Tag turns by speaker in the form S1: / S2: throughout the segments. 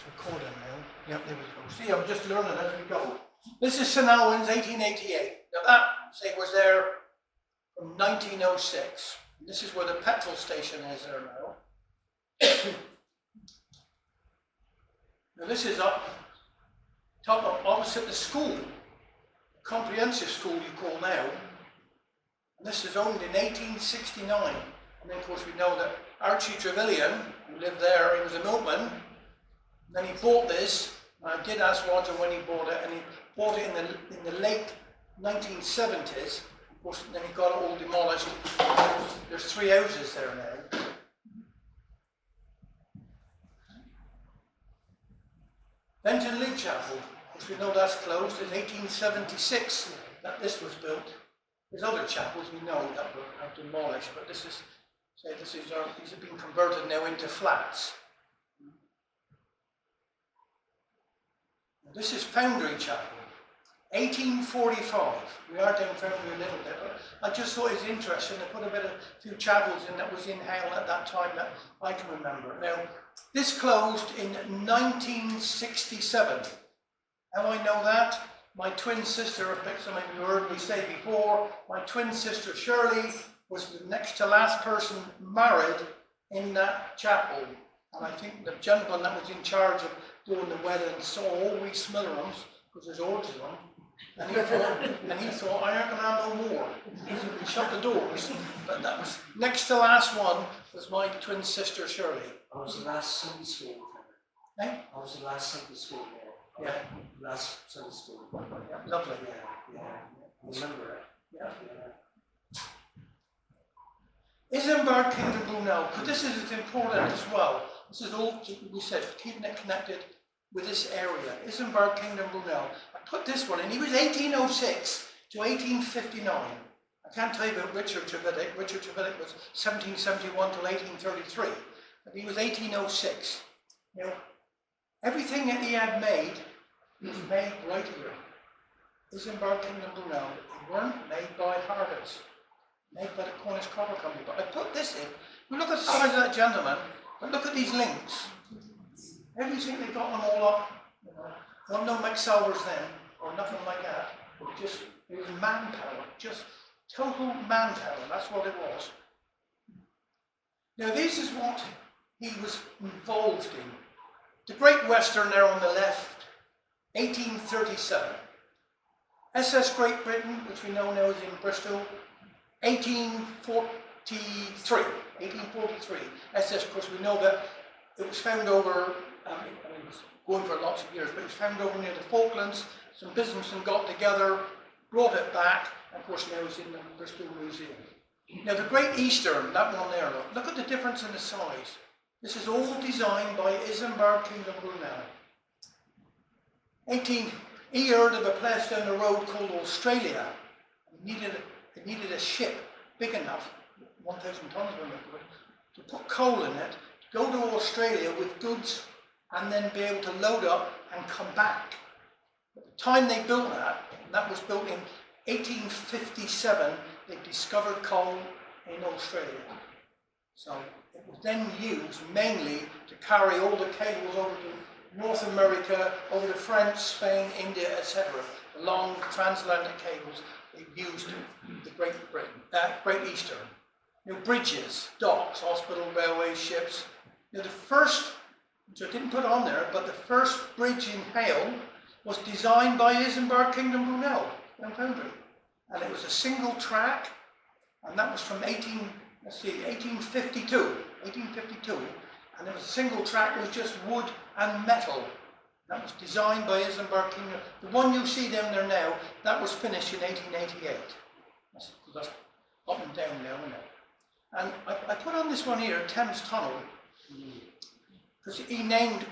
S1: It's recording now. Yep, there we go. See, I'm just learning as we go. This is St Alwyn's 1888. Now that, say, was there from 1906. This is where the petrol station is there now. Now this is up top of opposite the school, comprehensive school you call now. And this is owned in 1869. And then of course we know that Archie Trevelyan, who lived there, he was a milkman. And then he bought this. And I did ask Roger when he bought it, and he bought it in the late 1970s. Of course, then he got it all demolished. There's 3 houses there now. Benton Lee Chapel, which we know that's closed, in 1876 that this was built. There's other chapels we know that were demolished, but this is, say, these have been converted now into flats. This is Foundry Chapel, 1845. We are down Foundry a little bit, but I just thought it was interesting to put a few chapels in that was in Hale at that time that I can remember. Now, this closed in 1967. How I know that? My twin sister, I think some of you heard me say before, my twin sister Shirley was the next to last person married in that chapel. And I think the gentleman that was in charge of doing the wedding saw all we Smitherums, because there's orgies of them, and he thought, I aren't going to have no more. So we shut the doors. But that was next to last one was my twin sister Shirley.
S2: I was the last Sunday school.
S1: Eh?
S2: I was the last Sunday school there.
S1: Yeah.
S2: Last Sunday school.
S1: Yeah, lovely.
S2: Yeah. I remember it.
S1: Yeah. Isambard Kingdom Brunel, because this is important as well. This is all, we said, keeping it connected with this area. Isambard Kingdom Brunel. I put this one in. He was 1806 to 1859. I can't tell you about Richard Trevelyan. Richard Trevelyan was 1771 to 1833. But he was 1806. You know, everything that he had made was made right here. Isambard Kingdom Brunel. They weren't made by Harvard's. Made by the Cornish Copper Company. But I put this in. You look at the size of that gentleman, but look at these links. Everything they got them all up. You know, wasn't no McSalvers then, or nothing like that. It was manpower, just total manpower. That's what it was. Now this is what he was involved in. The Great Western there on the left, 1837. SS Great Britain, which we know now is in Bristol, 1843. SS, of course, we know that it was found over, it was going for lots of years, but it was found over near the Falklands. Some businessmen got together, brought it back, and of course now it's in the Bristol Museum. Now the Great Eastern, that one there, look at the difference in the size. This is all designed by Isambard Kingdom Brunel. He heard of a place down the road called Australia. It needed a ship big enough, 1,000 tons to put coal in it, to go to Australia with goods and then be able to load up and come back. At the time they built that, and that was built in 1857, they discovered coal in Australia. So it was then used mainly to carry all the cables over to North America, over to France, Spain, India, etc. The long transatlantic cables they used the Great Eastern. You know, bridges, docks, hospital, railways, ships. You know, the first, which I didn't put on there, but the first bridge in Hale was designed by Isambard Kingdom Brunel in Foundry. And it was a single track, and that was from 1852, and it was a single track, it was just wood and metal. That was designed by Isambard Kingdom. The one you see down there now, that was finished in 1888. That's up and down now, isn't it? And I put on this one here, Thames Tunnel, because he named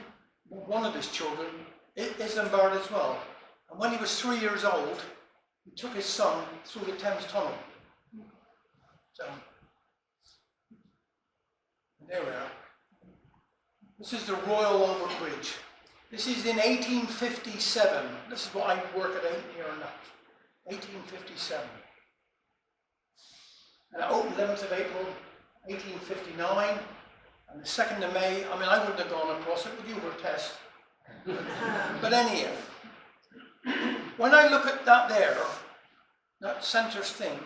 S1: one of his children Isambard as well. And when he was 3 years old, he took his son through the Thames Tunnel. So, there we are. This is the Royal Albert Bridge. This is in 1857. This is what I work at out here enough. 1857. And it opened 11th of April, 1859. And the 2nd of May, I mean, I wouldn't have gone across it, but you were test. But anyhow, when I look at that there, that centre thing,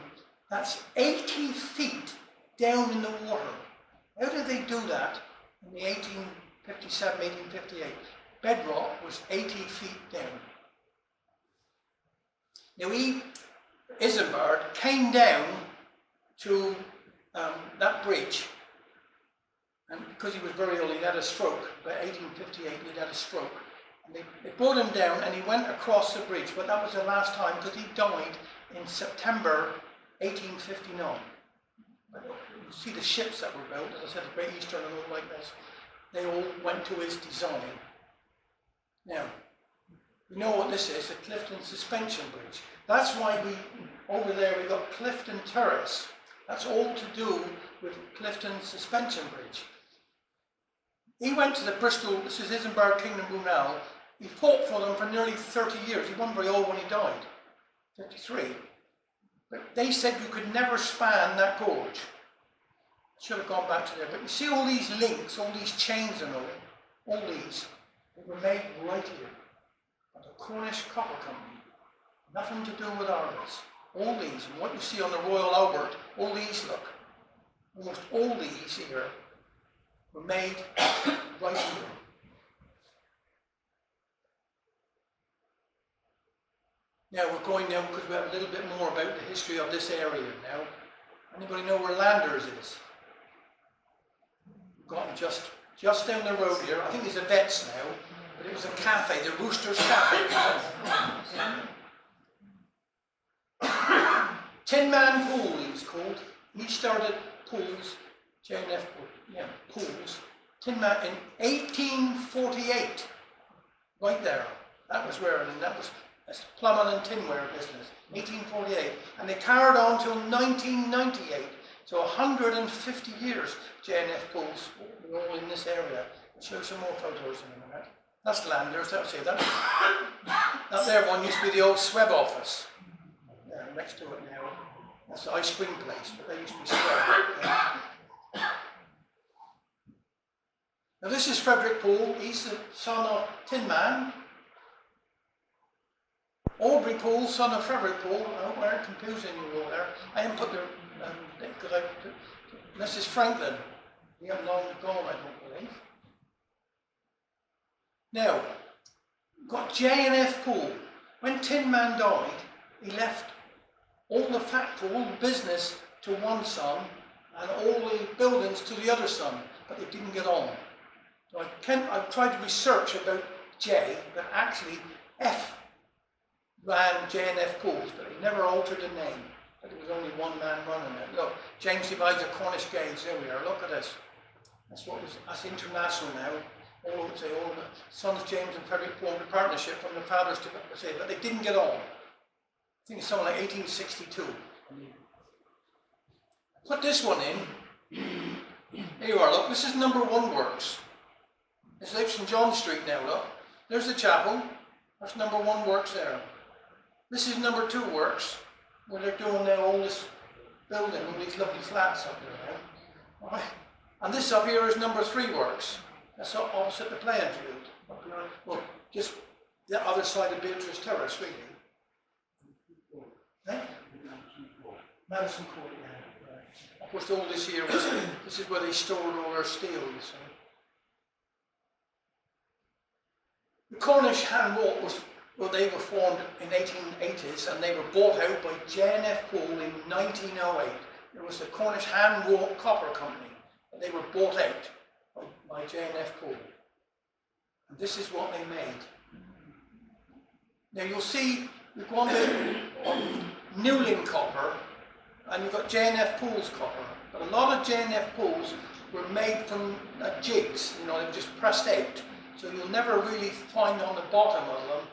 S1: that's 80 feet down in the water. How did they do that in the 1857, 1858? Bedrock was 80 feet down. Now Isambard came down to that bridge, and because he was very ill, he had a stroke. By 1858, he'd had a stroke. And they brought him down, and he went across the bridge, but that was the last time, because he died in September 1859. You see the ships that were built, as I said, the Great Eastern and all like this, they all went to his design. Now, you know what this is, a Clifton Suspension Bridge. That's why over there we got Clifton Terrace. That's all to do with Clifton Suspension Bridge. He went to the Bristol, this is Isambard Kingdom Brunel. He fought for them for nearly 30 years. He wasn't very old when he died, 53. But they said you could never span that gorge. Should have gone back to there. But you see all these links, all these chains and all these, they were made right here. By the Cornish Copper Company. Nothing to do with ours. All these, and what you see on the Royal Albert, all these, look. Almost all these here were made right here. Now we're going now because we have a little bit more about the history of this area now. Anybody know where Landers is? We've got just down the road here. I think it's a Vets now, but it was a cafe, the Rooster's Cafe. Tin Man Pool, he was called. He started pools, J&F pools. Tin Man in 1848, right there. That was where, and that was plumbing and tinware business, 1848. And they carried on till 1998. So 150 years, J&F pools were all in this area. I'll show you some more photos in a minute. That's Landers, that's it. That there one used to be the old Sweb office. There, next to it now. That's the ice cream place, but they used to be Sweb. Now this is Frederick Poole. He's the son of Tin Man. Aubrey Poole, son of Frederick Poole. I hope I aren't confusing you all there. I haven't put the because this is Franklin. He hasn't long gone, I don't believe. Now, we've got J&F Poole. When Tin Man died, he left all the factory, all the business to one son, and all the buildings to the other son, but they didn't get on. So I tried to research about J, but actually F ran J&F Pools, but he never altered the name. But there was only one man running it. Look, James divides a Cornish gauge. There we are. Look at this. That's international now. All the sons James and Frederick formed a partnership from the fathers to say, but they didn't get on. I think it's something like 1862. Put this one in. Here you are. Look, this is number 1 works. It's like St. John Street now. Look, there's the chapel. That's number 1 works there. This is number 2 works, where they're doing now all this building, all these lovely flats up there now. Right. And this up here is number 3 works. That's opposite the playing field. Well, just the other side of Beatrice Terrace, really. Eh? Madison Court, yeah. Right. Of course, all this here was, this is where they stored all their steel, you see. The Cornish Hand Walk was, well, they were formed in 1880s and they were bought out by J&F Poole in 1908. It was the Cornish Hand Walk Copper Company, and they were bought out by J&F Poole. And this is what they made. Now you'll see, we've gone to Newlyn copper, and you've got J&F Poole's copper. But a lot of J&F Poole's were made from jigs, you know, they were just pressed out. So you'll never really find on the bottom of them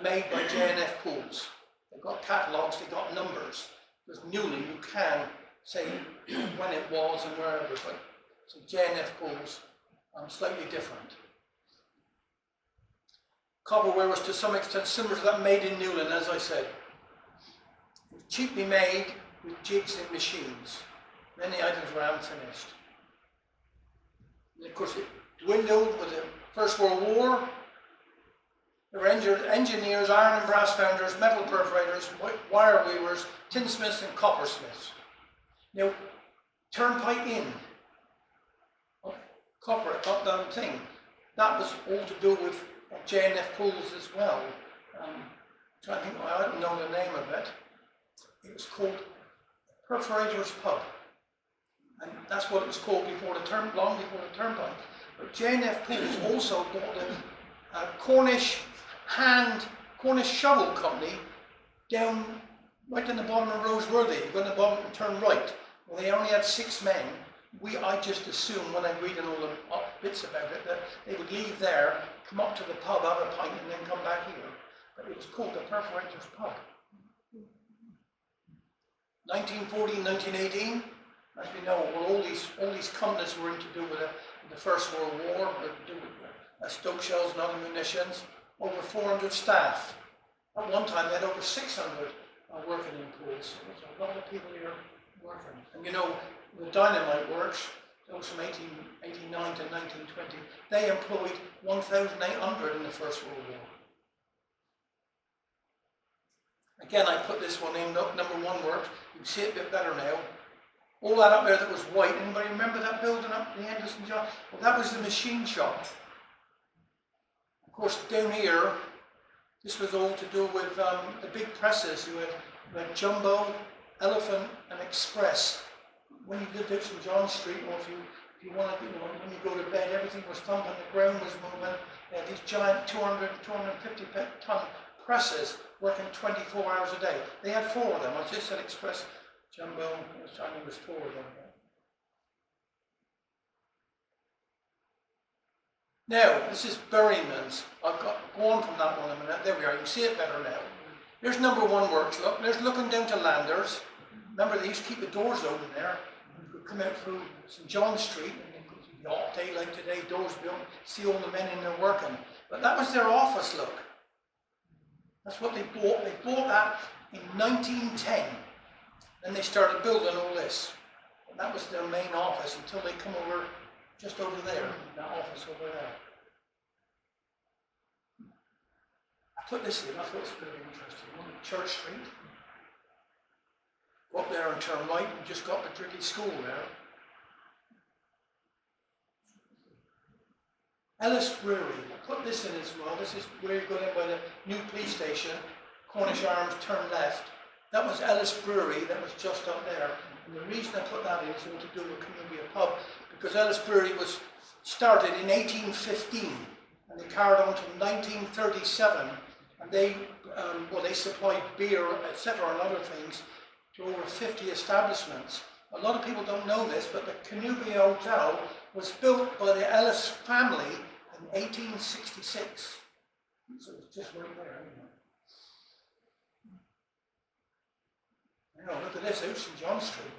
S1: made by J&F Pools. They've got catalogues, they've got numbers. With Newlyn, you can say when it was and wherever, but so J&F Pools are slightly different. Copperware was to some extent similar to that made in Newlyn, as I said. Cheaply made with jigs and machines. Many items were unfinished. And of course, it dwindled with the First World War. There were engineers, iron and brass founders, metal perforators, wire weavers, tinsmiths and coppersmiths. Now, turnpike in, copper, that thing, that was all to do with J&F pools as well. I think I don't know the name of it. It was called Perforator's Pub, and that's what it was called before long before the turnpike. But J&F Pools also bought a Cornish shovel company down right in the bottom of Roseworthy. You go in the bottom and turn right. Well, they only had 6 men. I just assumed when I'm reading all the bits about it that they would leave there, come up to the pub, have a pint, and then come back here. But it was called the Perforator's Pub. 1914, 1918, as we know, well, all these companies were to do with the First World War, to do with Stoke shells and other munitions. Over 400 staff. At one time, they had over 600 working in pools. So there's a lot of people here working. And you know, the dynamite works, those from 1889 to 1920, they employed 1,800 in the First World War. Again, I put this one in, number 1 worked. You can see it a bit better now. All that up there that was white, anybody remember that building up the end of St. John? Well, that was the machine shop. Of course, down here, this was all to do with the big presses. You had Jumbo, Elephant, and Express. When you lived at St. John Street, or if you wanted, when you go to bed, everything was thumping, the ground was moving. They had these giant 200, 250 ton presses working 24 hours a day. They had 4 of them. I just said Express, Jumbo, I think there was 4 of them. Now, this is Berryman's. I've got on from that one a minute. There we are. You can see it better now. There's number 1 works. Look, there's looking down to Landers. Remember, they used to keep the doors open there. You could come out through St. John Street, and you could all day like today, doors open, see all the men in there working. But that was their office look. That's what they bought. They bought that in 1910. Then they started building all this. And that was their main office until they come over just over there, that office over there. I put this in, I thought it was pretty interesting. On Church Street. Go up there and turn right, we just got the Driggly School there. Ellis Brewery, I put this in as well. This is where you go in by the new police station, Cornish Arms, turn left. That was Ellis Brewery, that was just up there. And the reason I put that in is all to do with Columbia Pub, because Ellis Brewery was started in 1815 and they carried on to 1937, and they supplied beer, etc., and other things to over 50 establishments. A lot of people don't know this, but the Columbia Hotel was built by the Ellis family in 1866. So it's just right there. Now look at this, out St. John Street.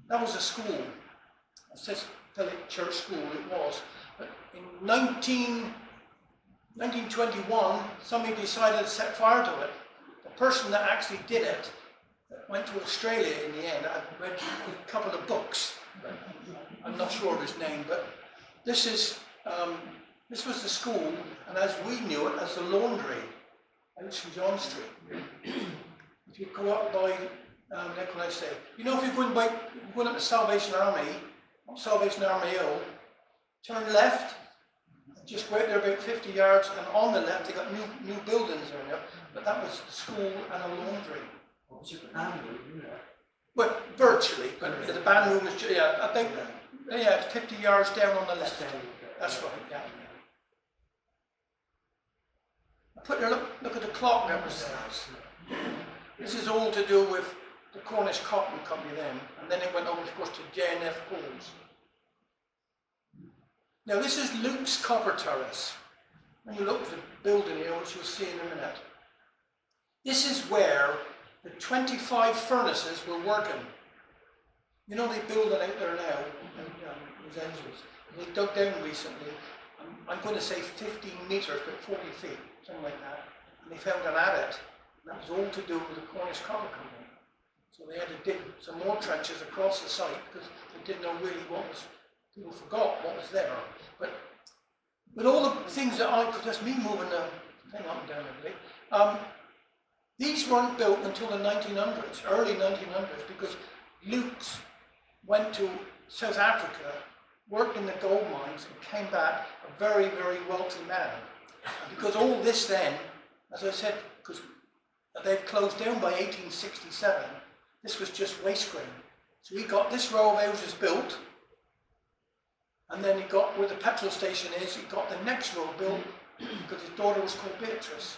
S1: That was a school. It says Phillack Church School, it was. But in 1921, somebody decided to set fire to it. The person that actually did it went to Australia in the end. I read a couple of books. I'm not sure of his name, but this is this was the school, and as we knew it, as the laundry out St. John Street. If you go up by, how can I say? You know, if you're going up to Salvation Army, not Salvation Army Hill, turn left, just go out there about 50 yards, and on the left they got new buildings there. But that was the school and a laundry.
S2: What was it, the band room, you know?
S1: Well, virtually, but the band room was, about 50 yards down on the left. That's right, yeah. I put there, look at the clock numbers there. This is all to do with the Cornish Cotton Company then, and then it went over, of course, to J&F Pools. Now this is Luke's Copper Terrace. When you look at the building here, which you'll see in a minute, this is where the 25 furnaces were working. You know, they build it out there now, those engines. They dug down recently, I'm going to say 15 metres, but 40 feet, something like that. And they found an adit. And that was all to do with the Cornish Copper Company. So they had to dig some more trenches across the site because they didn't know really what was, people forgot what was there. But with all the things that because that's me moving the thing up and down a bit. These weren't built until the 1900s, early 1900s, because Luke's went to South Africa, worked in the gold mines, and came back a very, very wealthy man. And because all this then, as I said, because they'd closed down by 1867, this was just waste grain. So he got this row of houses built, and then he got where the petrol station is, he got the next row built, because his daughter was called Beatrice.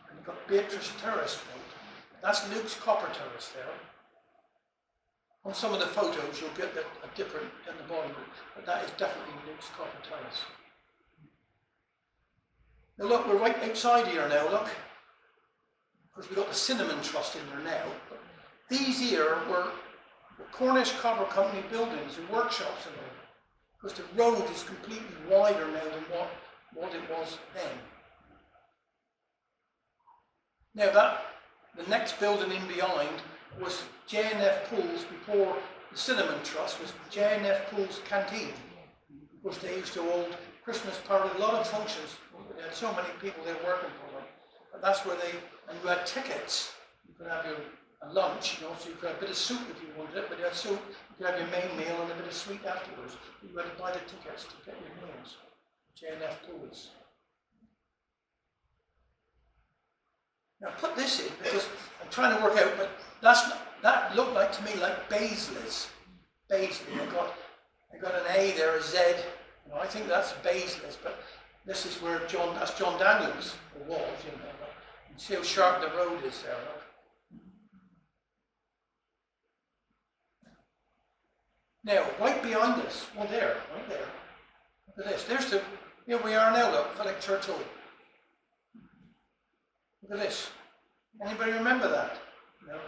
S1: And he got Beatrice Terrace built. That's Luke's copper terrace there. On some of the photos you'll get a different at the bottom, but that is definitely Luke's copper terrace. Now look, we're right outside here now, look. Because we've got the Cinnamon Trust in there now. But these here were the Cornish Copper Company buildings and workshops in there. Because the road is completely wider now than what it was then. Now the next building in behind was J&F Pools before the Cinnamon Trust was J&F Pools Canteen. Because they used to hold Christmas party, a lot of functions. They had so many people there working for them. But that's where and you had tickets. You could have a lunch, you know, so you could have a bit of soup if you wanted it, but you had soup, you could have your main meal and a bit of sweet afterwards. You had to buy the tickets to get your meals. J&F Pools. Now put this in because I'm trying to work out, but that looked like to me like Baisley's. Baisley. I got an A there, a Z. You know, I think that's Baisley's, but this is where that's John Daniels, or was, you know. You see how sharp the road is there, look. Now, right behind us, right there. Look at this. Here we are now, look, Phillack Church Hall. Look at this. Anybody remember that? No.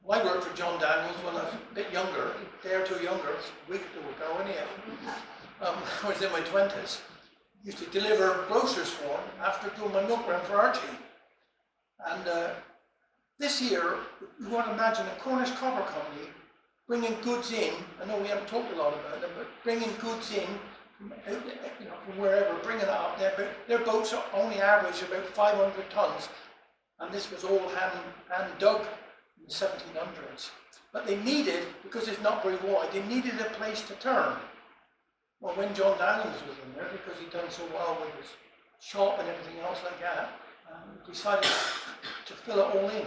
S1: Well, I worked for John Daniels when I was a bit younger, a day or two younger, a week or two ago, anyhow. I was in my 20s. Used to deliver brochures for him after doing my milk run for Archie. And this year, you want to imagine a Cornish Copper Company bringing goods in. I know we haven't talked a lot about them, but bringing goods in from wherever, bringing it up there. But their boats only average about 500 tons, and this was all hand dug in the 1700s. But they needed, because it's not very wide, they needed a place to turn. Well, when John Daniels was in there, because he'd done so well with his shop and everything else like that, decided to fill it all in.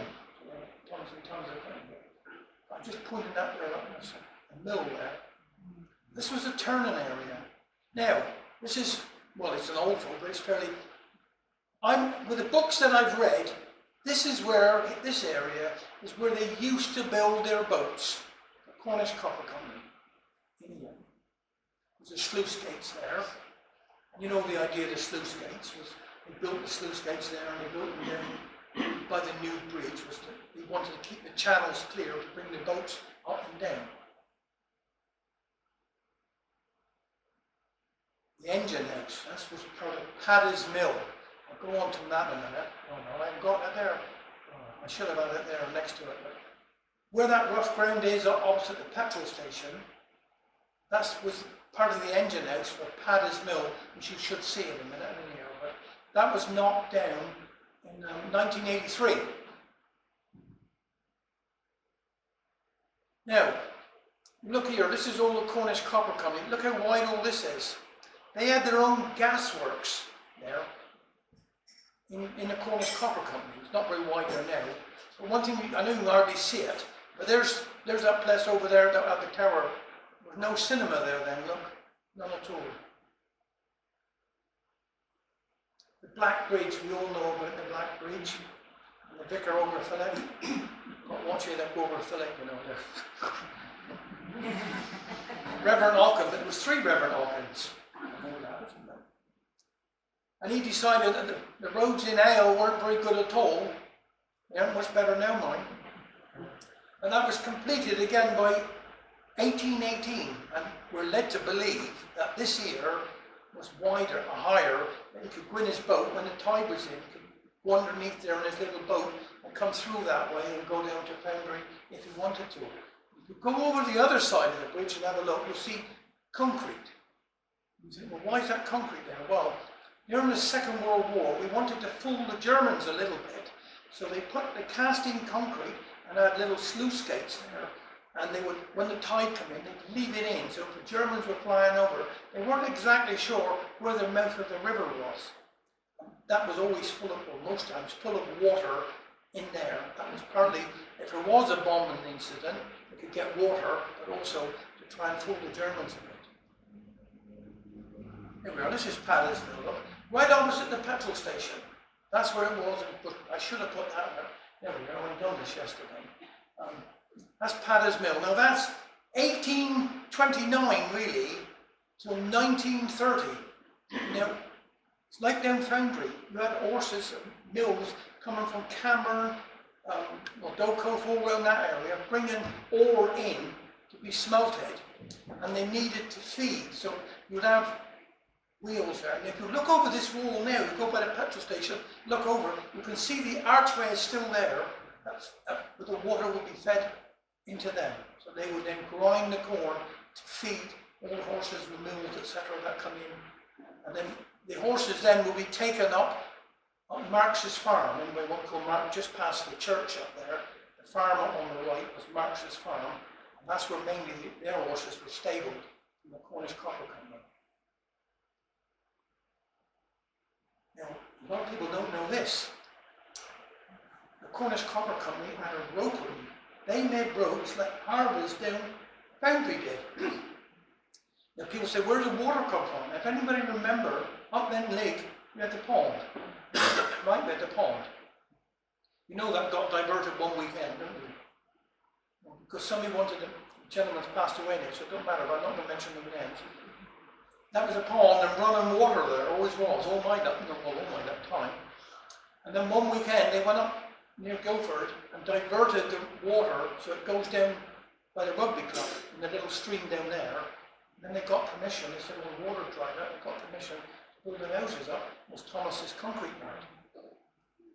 S1: Tons and tons of things. I'm just pointing that there up, there's a mill there. This was a turning area. Now, this is, well, it's an old folk, but it's fairly, with the books that I've read, this area is where they used to build their boats, the Cornish Copper Company in England. There's sluice gates there. And you know the idea of the sluice gates was they built the sluice gates there and they built them down by the new bridge. They wanted to keep the channels clear to bring the boats up and down. The engine house, that was part of Paddy's Mill. I'll go on to that in a minute. Oh no, I haven't got it there. Oh, I should have had it there next to it. But where that rough ground is opposite the petrol station, that was part of the engine house for Paddy's Mill, which you should see in a minute anyhow. But that was knocked down in 1983. Now, look here, this is all the Cornish Copper Company. Look how wide all this is. They had their own gasworks there in the Cornish Copper Company. It's not very wide there now. But one thing, I know you can hardly see it, but there's that place over there at the tower. There's no cinema there then, look. None at all. The Black Bridge, we all know about the Black Bridge. And the vicar over Phillack. Not watching them go over Phillack, you know. Reverend Alkin, but there was 3 Reverend Alkins. And he decided that the roads in Ale weren't very good at all. They aren't much better now, mind. And that was completed again by 1818, and we're led to believe that this here was wider, higher, that he could go in his boat when the tide was in. He could go underneath there in his little boat and come through that way and go down to Foundry if he wanted to. If you go over the other side of the bridge and have a look, you'll see concrete. You say, well, why is that concrete there? Well, during the Second World War, we wanted to fool the Germans a little bit. So they cast in concrete and had little sluice gates there. And they would, when the tide came in, they'd leave it in. So if the Germans were flying over, they weren't exactly sure where the mouth of the river was. That was always full of, or most times, full of water in there. That was partly, if there was a bombing incident, they could get water, but also to try and fool the Germans a bit. Here we are, this is Paddersville. Look, right opposite the petrol station. That's where it was. I should have put that there. There we go, I've done this yesterday. That's Padder's Mill. Now that's 1829 really till 1930. Now it's like down Foundry. You had horses and mills coming from Cameron, Docof, all around that area, bringing ore in to be smelted, and they needed to feed. So you'd have wheels there. And if you look over this wall now, you go by the petrol station, look over, you can see the archway is still there. But the water would be fed into them. So they would then grind the corn to feed all the horses, the mules, etc. that come in. And then the horses then will be taken up on Marx's farm. Anyway, one called Marx, just past the church up there. The farm up on the right was Marx's farm. And that's where mainly their horses were stabled in the Cornish Copper Company. Now, a lot of people don't know this. The Cornish Copper Company had a ropery. They made ropes like harbours down Foundry did. Now people say, where does the water come from? If anybody remember, up in Lake, we had the pond. Right, we had the pond. You know that got diverted one weekend, don't you? Because somebody wanted, the gentleman's passed away now, so it don't matter, but I'm not going to mention the names. That was a pond and running water there, always was, all my time. And then one weekend they went up near Guildford and diverted the water so it goes down by the rugby club in the little stream down there. And then they got permission, they said, well, the water dried out, they got permission to build the houses up. It was Thomas's concrete yard.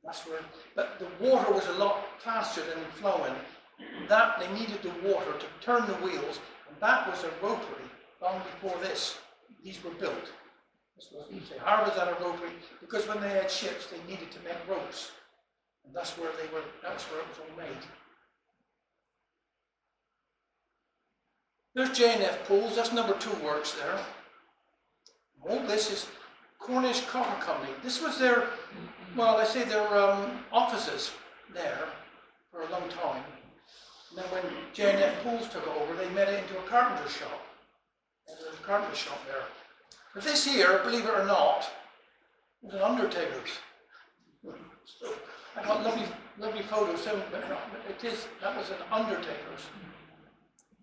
S1: That's where, but the water was a lot faster than flowing. That, they needed the water to turn the wheels, and that was a ropery long before this. These were built. This was, you say, harbours had a ropery, because when they had ships, they needed to make ropes. And that's where they were, that's where it was all made. There's J&F Pools, that's number 2 works there. All this is Cornish Copper Company. This was their, well, I say their offices there for a long time. And then when J&F Pools took over, they made it into a carpenter shop. And there's a carpenter shop there. But this here, believe it or not, was an undertaker's. So I got lovely photos, so that was an undertaker's.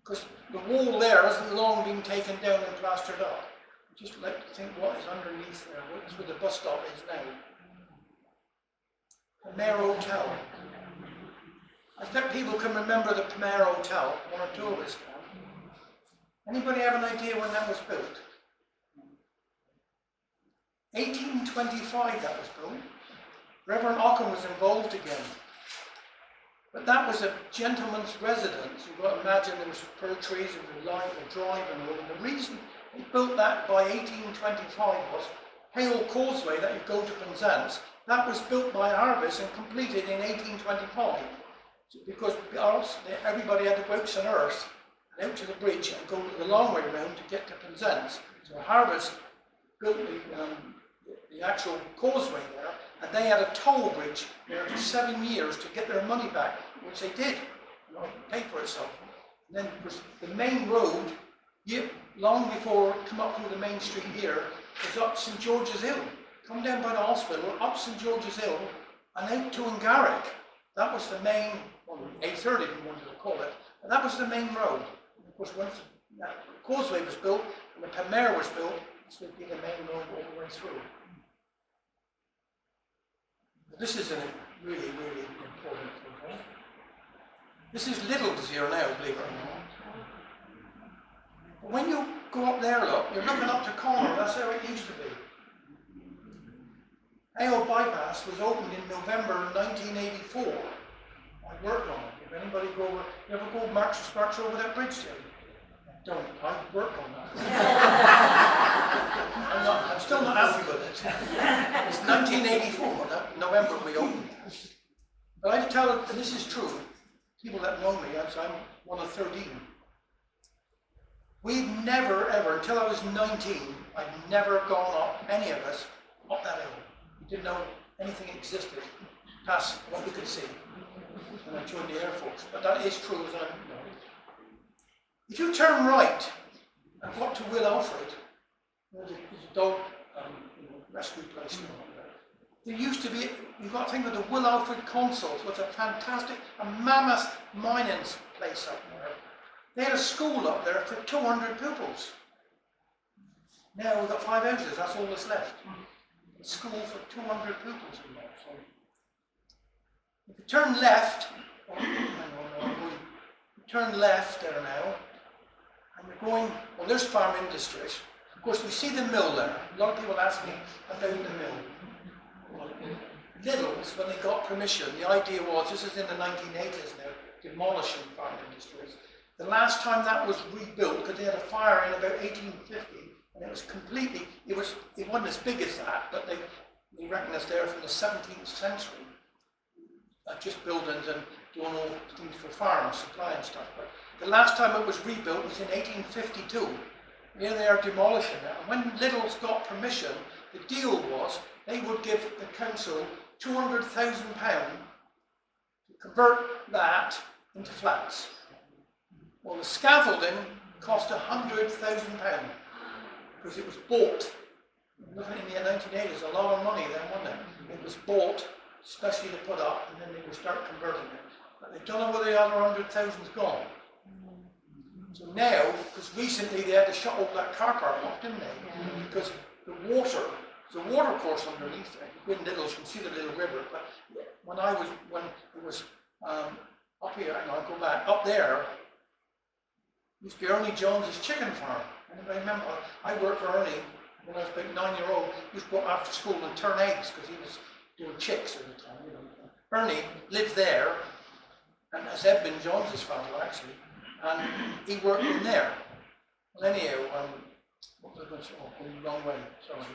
S1: Because the wall there hasn't long been taken down and plastered up. I just like to think what is underneath there. That's where the bus stop is now. Premier Hotel. I think people can remember the Premier Hotel, 1 or 2 of us can. Anybody have an idea when that was built? 1825 that was built. Reverend Ockham was involved again. But that was a gentleman's residence. You've got to imagine there was fir trees and the line, the drive and all. And the reason they built that by 1825 was Hale Causeway that you go to Penzance. That was built by Harvest and completed in 1825. So because everybody had to go out to Earth and out to the bridge and go the long way around to get to Penzance. So Harvest built the actual causeway there, and they had a toll bridge there for 7 years to get their money back, which they did. Paid for itself. And then the main road, long before it come up through the main street here, was up St George's Hill. Come down by the hospital, up St George's Hill, and out to Ungarrick. That was the main, well, A30 if you wanted to call it, and that was the main road. And of course, once that causeway was built and the Premier was built, this would be the main road all the way through. This is a really, really important thing. This is Little's here now, believe it or not. But when you go up there, look, you're looking up to Connor, that's how it used to be. AO Bypass was opened in November 1984. I worked on it. If anybody go over, you ever go Marks over that bridge there? don't. I work on that. I'm still not happy with it. It's 1984, November we opened. But I tell, and this is true, people that know me, as I'm one of 13. We've never ever, until I was 19, I'd never gone up, any of us, up that hill. We didn't know anything existed past what we could see when I joined the Air Force. But that is true as I know. If you turn right and go up to Will Alfred, there's a dog rescue place now. There used to be, you've got to think of the Will Alfred Consols, which was a fantastic, a mammoth mining place up there. They had a school up there for 200 pupils. Now we've got 5 houses, that's all that's left. A school for 200 pupils in there. So if you turn left, turn left there now, and you're going, well, there's farm industries. Of course, we see the mill there. A lot of people ask me about the mill. Little's, when they got permission, the idea was, this is in the 1980s now, demolishing farm industries. The last time that was rebuilt, because they had a fire in about 1850, and it was completely, it wasn't as big as that, but they reckon it's there from the 17th century. Just buildings and doing all things for farms, supply and stuff. But the last time it was rebuilt was in 1852. Here they are demolishing it. And when Little's got permission, the deal was they would give the council £200,000 to convert that into flats. Well, the scaffolding cost £100,000 because it was bought. Looking in the 1980s, a lot of money then, wasn't it? It was bought, especially to put up, and then they would start converting it. But they don't know where the other 100,000's gone. So now, because recently they had to shut all that car park off, didn't they? Because the water, there's a water course underneath there. You go in Little's, you can see the little river. But when it was up here, and I'll go back, up there, used to be Ernie Jones's chicken farm. And I remember, I worked for Ernie when I was about 9-year-old. He used to go up after school and turn eggs because he was doing chicks at the time. You know. Ernie lived there, and that's Edmund Jones's father actually, and he worked in there. Well, anyhow, what was I going to say? Oh, going the wrong way. Sorry.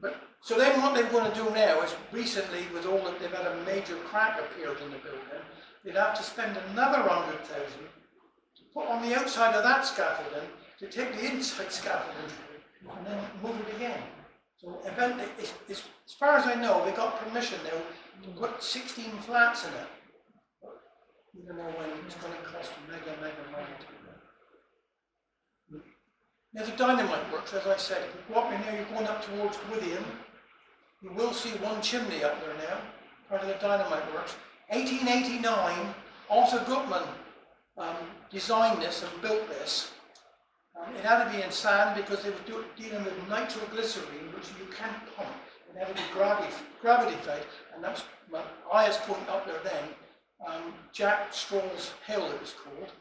S1: But so then, what they're going to do now is recently, with all that they've had a major crack appeared in the building, they'd have to spend another 100,000 to put on the outside of that scaffolding to take the inside scaffolding and then move it again. So eventually, as far as I know, they got permission now to put 16 flats in it. You don't know when it's going to cost mega money to do that. Now the dynamite works, as I said. If you go up in there, you're going up towards Withiam. You will see one chimney up there now, part of the dynamite works. 1889, Arthur Gutman designed this and built this. It had to be in sand because they were dealing with nitroglycerine, which you can't pump. It had to be gravity fed, and that's my highest point up there then. Jack Straw's Hill it was called,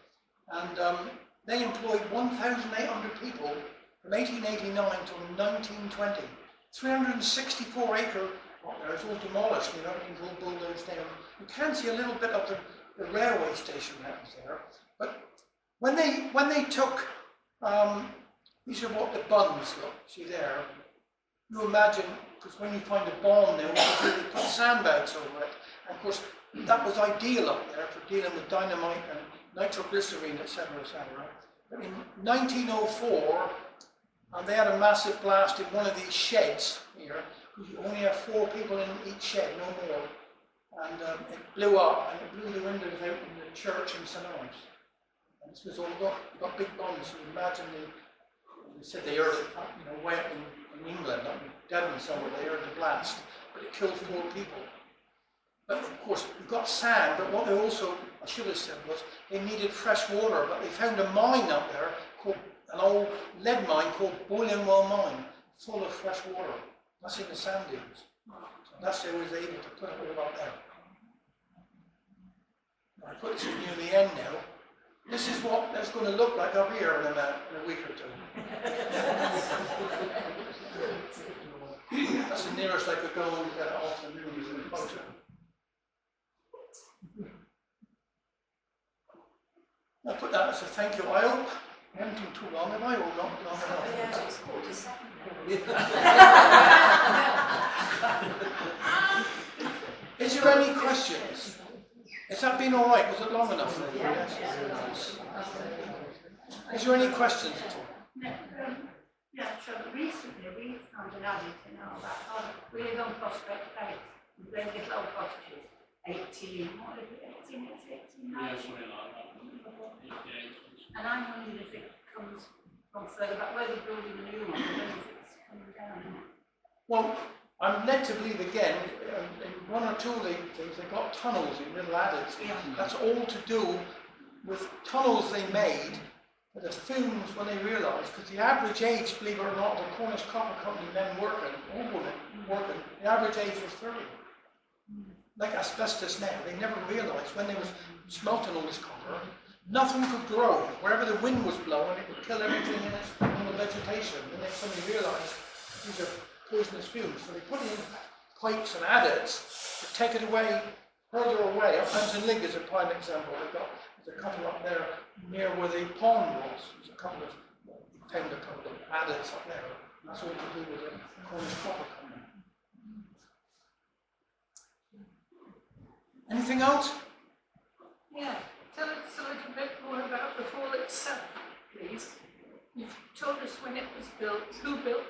S1: and they employed 1,800 people from 1889 till 1920. 364 acre up there, it's all demolished, you know, everything's all bulldozed down. You can see a little bit of the railway station that was there, but when they took, these are what the buns look, see there, you imagine, because when you find a bomb now, they put sandbags over it, and of course, that was ideal up there for dealing with dynamite and nitroglycerine, etc., etc. But in 1904, they had a massive blast in one of these sheds here, because you only have 4 people in each shed, no more. And it blew up, and it blew the windows out in the church in St. Ives. And this was all got big bombs. So imagine they said they heard it, you know, way up in England, up in Devon somewhere, they heard the blast, but it killed 4 people. But of course, we've got sand, but what they also, I should have said, was they needed fresh water, but they found a mine up there, called an old lead mine called Boiling Well Mine, full of fresh water. That's in the sand dunes. And that's how they was able to put it all up there. I put this near the end now. This is what that's going to look like up here in a week or 2. That's the nearest I could go and get it off the movies in the photo. I put that as a thank you. I hope I haven't been too long, have I? Or not long enough?
S3: Yeah, it's called a second.
S1: Is there any questions? Has that been all right? Was it long enough? Yes. Is there any questions at all?
S4: Yeah, so recently we found an addict in our back garden. We live on Prospect Place, very little old cottages, 18, what is it, 18, it's 18, 19. And I'm wondering if it comes from further back, where they're building a new one, or if it's coming down.
S1: Well, I'm led to believe again, in one or two of the things, they've got tunnels in little adits. That's all to do with tunnels they made for the fumes when they realised, because the average age, believe it or not, of the Cornish Copper Company men working, the average age was 30. Like asbestos now, they never realised when they was smelting all this copper, nothing could grow. Wherever the wind was blowing, it would kill everything in the vegetation. And then somebody realised these are poisonous fumes. So they put in pipes and adits to take it away, further away. Up Lig is a prime example. There's a couple up there near where the pond was. There's a couple of, found a couple of adits up there. That's all to do with the Cornish Copper Company. Anything else?
S4: Yeah, tell us a little bit more about the hall itself, please. You've told us when it was built, who built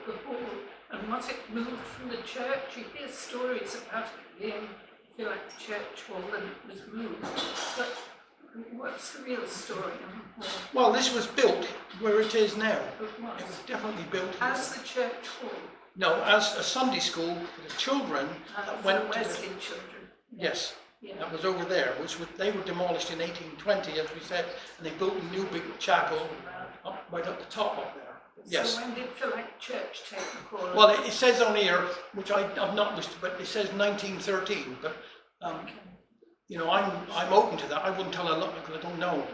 S4: the hall, and was it moved from the church? You hear stories about it being Phillack Church Hall and it was moved, but what's the real story of the hall?
S1: Well, this was built where it is now.
S4: It was.
S1: It was definitely built
S4: As the church hall?
S1: No, as a Sunday school for the children that went to
S4: Wesleyan children?
S1: yes,
S4: Yeah.
S1: that was over there, they were demolished in 1820, as we said, and they built a new big chapel right up the top up there. Yes.
S4: So when did Phillack Church take the hall?
S1: Well, it says on here, which I've not listed, but it says 1913. But you know, I'm open to that. I wouldn't tell a lot because I don't know.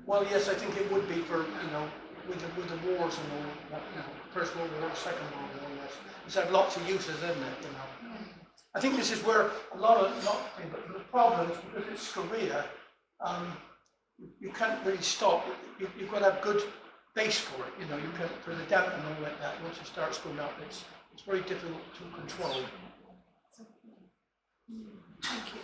S1: Well, yes, I think it would be for, you know, with the wars and all that, you know, First World War, Second World War, yes. It's had lots of uses, isn't it, you know. I think this is where a lot of, but the problem is because it's Korea, you can't really stop. You've got to have good base for it, you know, you can, for the damp and all like that. Once it starts going up, it's very difficult to control.
S4: Thank you.